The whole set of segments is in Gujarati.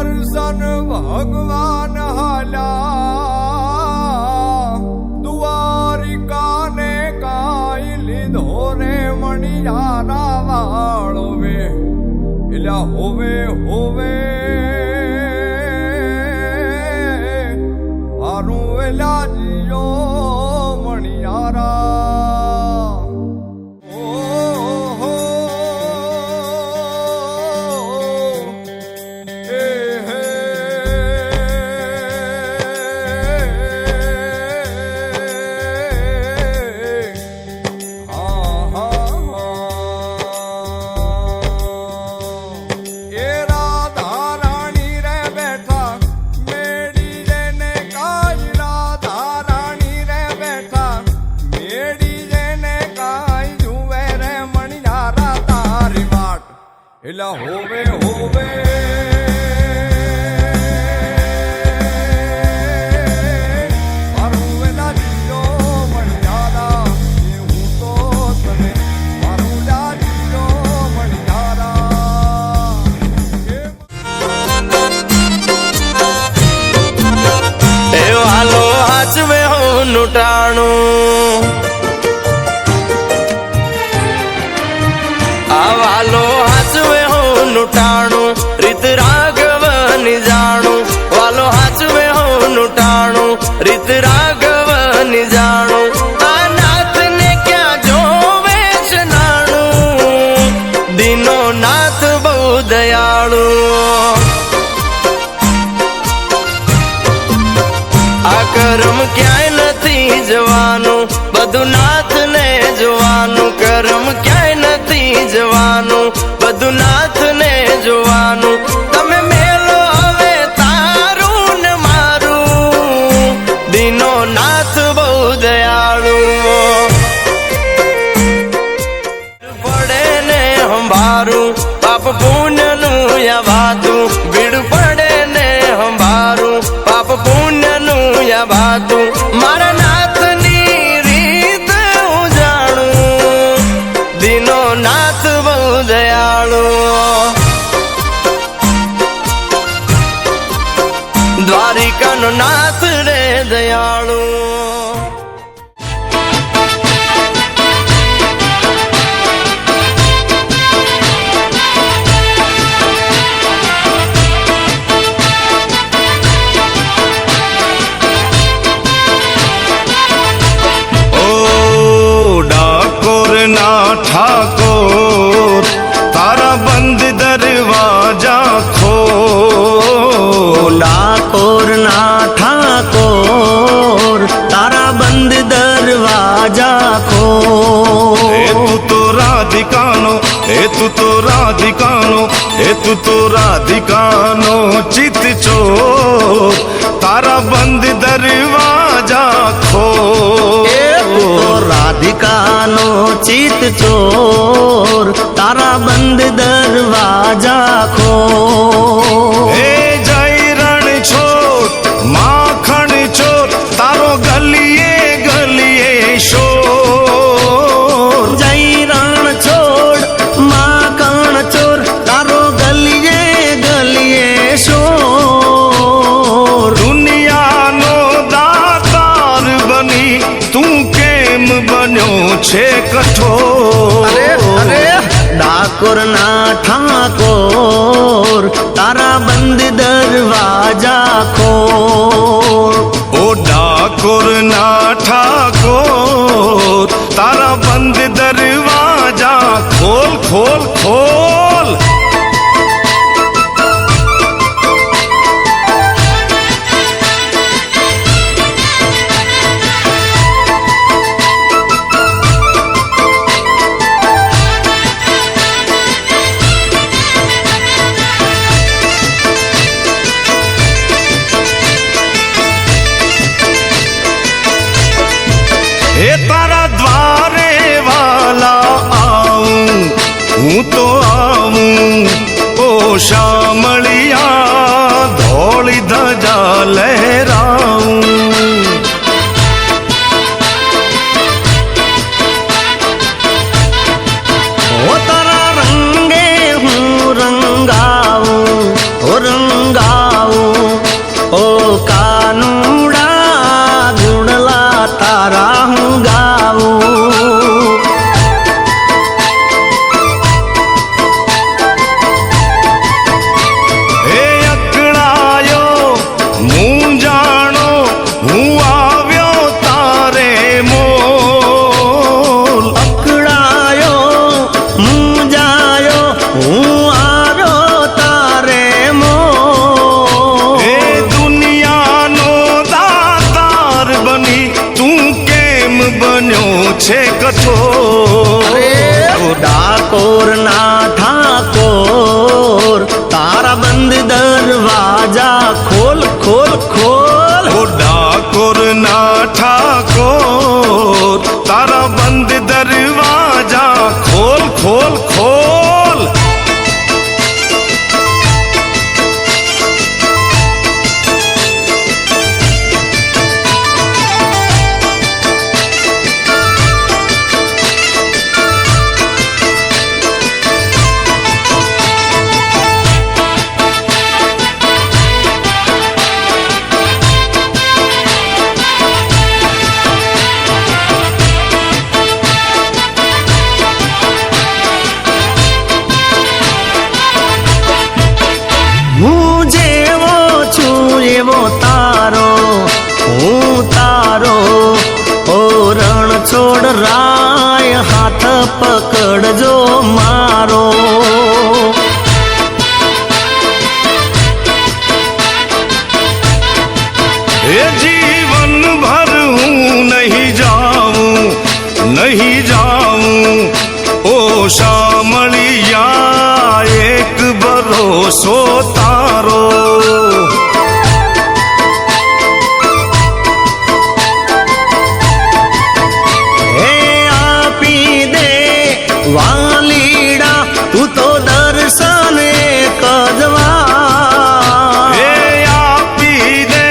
દર્શન ભગવાન હાલ્યા દ્વારિકાને કાઈ લીધો રે મણિયારા વાળો વે એલા હોવે હોવે હારું એલા જીઓ મણિયારા એલા હોવે હોવે મારું એલા જીઓ મણિયારા હું તો તને મારું લા જીઓ મણિયારા એ વાલો હાચવે હું ટાણું આ વાલો હાચવે હું ટાણું રીત રાઘવની જાણું વાલો હાચવે હું ટાણું રીત રાઘવની જાણું આ નાથને ક્યાં જોવે છે નાણું દીનો નાથ બહુ દયાળુ આ કરમ ક્યાંય નથી જવાનું બધું નાથને જોવાનું કરમ ક્યાંય નથી જવાનું બધું નાથને જોવાનું તમે મેલો હવે તારું ને મારું દીનો નાથ બહુ દયાળુ પડે ને હંભારું પાપ પુણ્યનું યા વાતું ભીડ પડે ને હંભારું પાપ પુણ્યનું યા વાતું મારા નાથની રીત હું જાણું દીનો નાથ બહુ દયાળુ દ્વારિકાનો નાથ રે દયાળુ ठाकुर तारा बंद दरवाजा खोल डाकोर ना ठाकोर तारा बंद दरवाजा खोल तू तो राधिकानो तू तो राधिकानो तू तो राधिकानो चित चोर तारा बंद दरवाजा खोल राधिकानो चित चोर तारा बंद दरवाजा खोल हे जय रण छोर माखण चोर तारो गलिए गलिए शोर जय रण छोड़ माखण चोर तारो गलिए गलिए शोर दुनिया नो दातार बनी तू केम बन्यो छे कठोर डाकोर ना ठाकोर तारा बंद दरवाजा खोल ओ डाकोर ना ठाकोर तारा बंद दरवाजा खोल खोल खोल हे तारा द्वारे वाला आऊं हूँ तो आऊं ओ शामलिया धौली धजा लहराऊं ओ तारा रंगे हूँ रंगाऊं ओ रंगा ડાકોરના ઠાકોર તારા બંધ દરવાજા ખોલ ખોલ ખોલ. ઓ ડાકોર ના ઠાકોર તારા બંધ દરવાજા ખોલ ખોલ ખોલ. હું જેવો છું એવો તારો હું તારો ઓ રણ છોડ રાય હાથ પકડજો મારો. એ જીવન ભર હું નહીં જાઉં ઓ શામળિયા એક ભરોસો તારો. હે આપી દે વાલીડા તું તો દર્શન એક જ વાર. એ આપી દે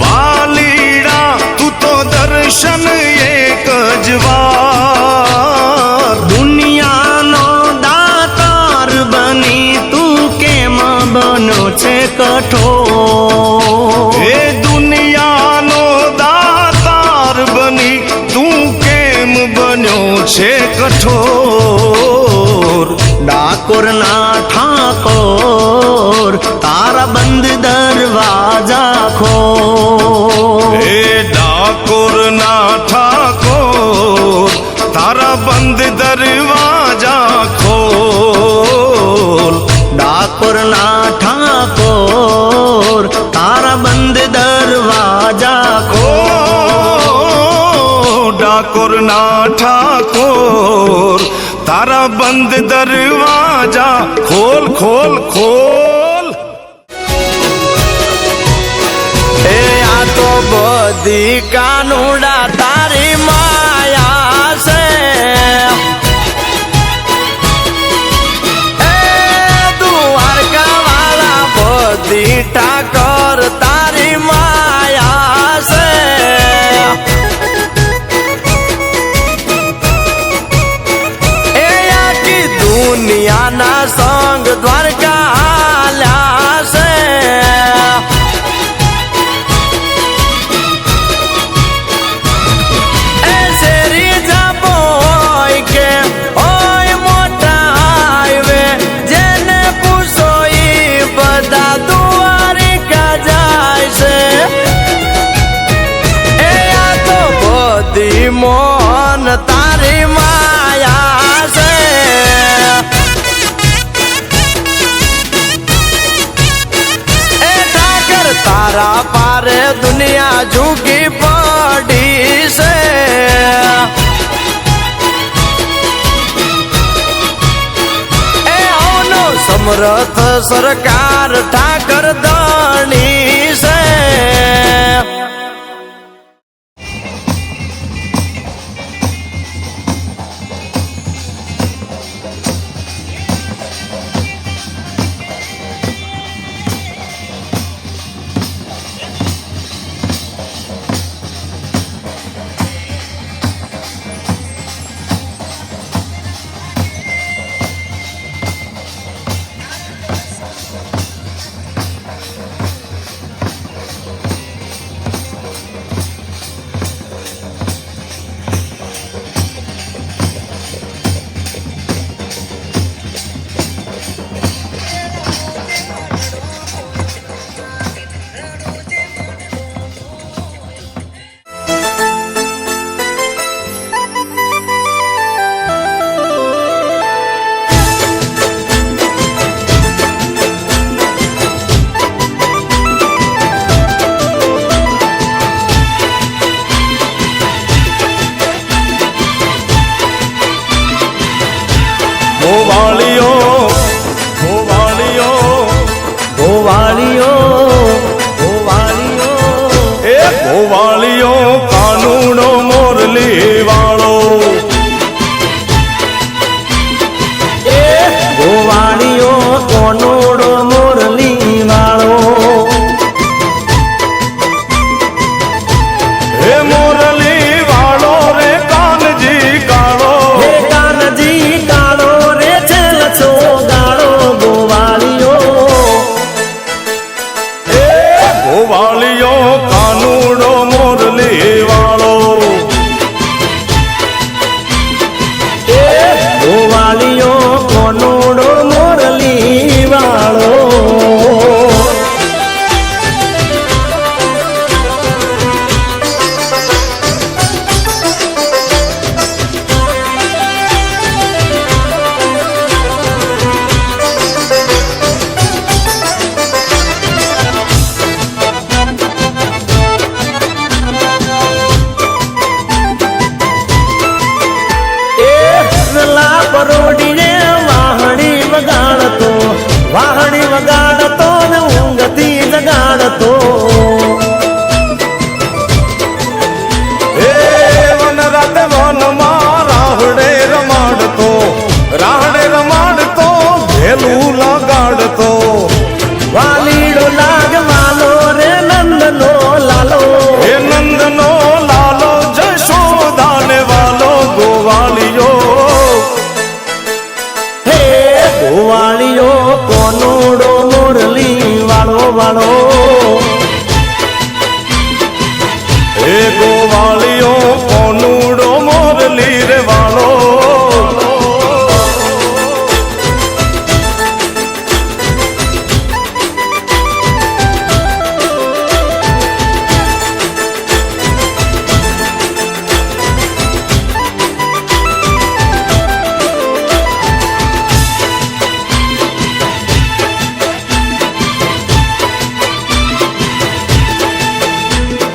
વાલીડા તું તો દર્શન એક જ વાર. દુનિયાનો દાતાર બની તું કેમ બનો છે કઠોર. એ દુનિયાનો દાતાર બની તું કેમ બન્યો છે કઠોર. ડાકોરના ઠાકોર તારા બંધ દરવાજા ખોલ. એ ડાકોર ના ઠાકોર તારા બંધ દરવાજા ખોલ. ડાકોરના ઠાકોર તારા બંધ દરવાજા ખોલ. ડાકોર ના ઠાકોર તારા બંધ દરવાજા ખોલ ખોલ ખોલ. એ આ તો બધી કાનુડા તારી માયા છે. એ દ્વારકા વાળા બધી ઠાકોર તારી માયા છે. એ આખી દુનિયાના સંગ દ્વારકા હાલ્યા છે. એ શેરી જાપો હોય કે હોય મોટા હાઈવે જેને પૂછો ઈ બધા દ્વારિકા જાય છે. એ આ તો બધી મોહન તારી માયા છે. એ ઠાકર તારા પારે દુનિયા ઝૂકી પડી છે. એ આવનો સમર્થ સરકાર ઠાકર ધણી છે. કોનુડો મોરલી વાળો હે મોરલી વાળો રે કાનજી કાળો હે કાનજી કાળો રે છે લછો ગાળો ગોવાળિયો હે ગોવાળિયો કાનુડો મોરલી વાળો ગોવાળિયો કોનુડો મોરલી વાળો પરોડીને વાહણી વગાડતો ને ઊંઘતી જગાડતો હે વન રાત વનમાં રાહડે રમાડતો ભેલું લગાડતો વાલીડો લાગ વાલો રે નંદનો લાલો હે નંદનો લાલો જશોદાને વાલો ગોવાળિયો હે ગોવાળિયો કોનુડો મોરલી વાળો વાળો હે ગોવાળિયો કોનુડો મોરલી રે વાળો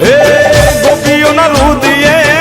હે ગોપીઓના રુદિયે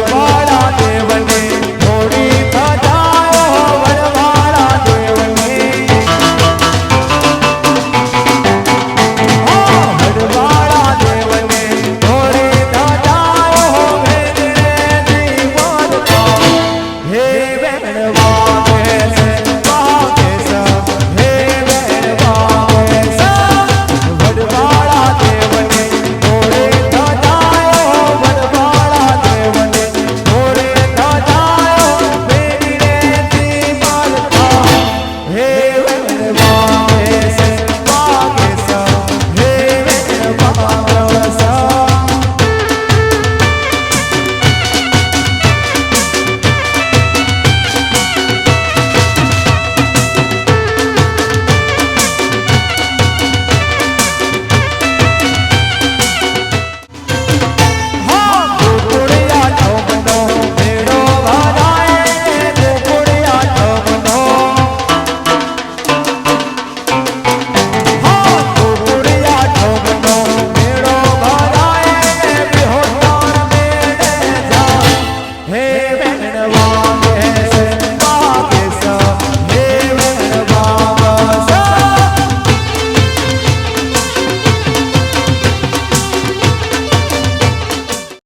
વાહ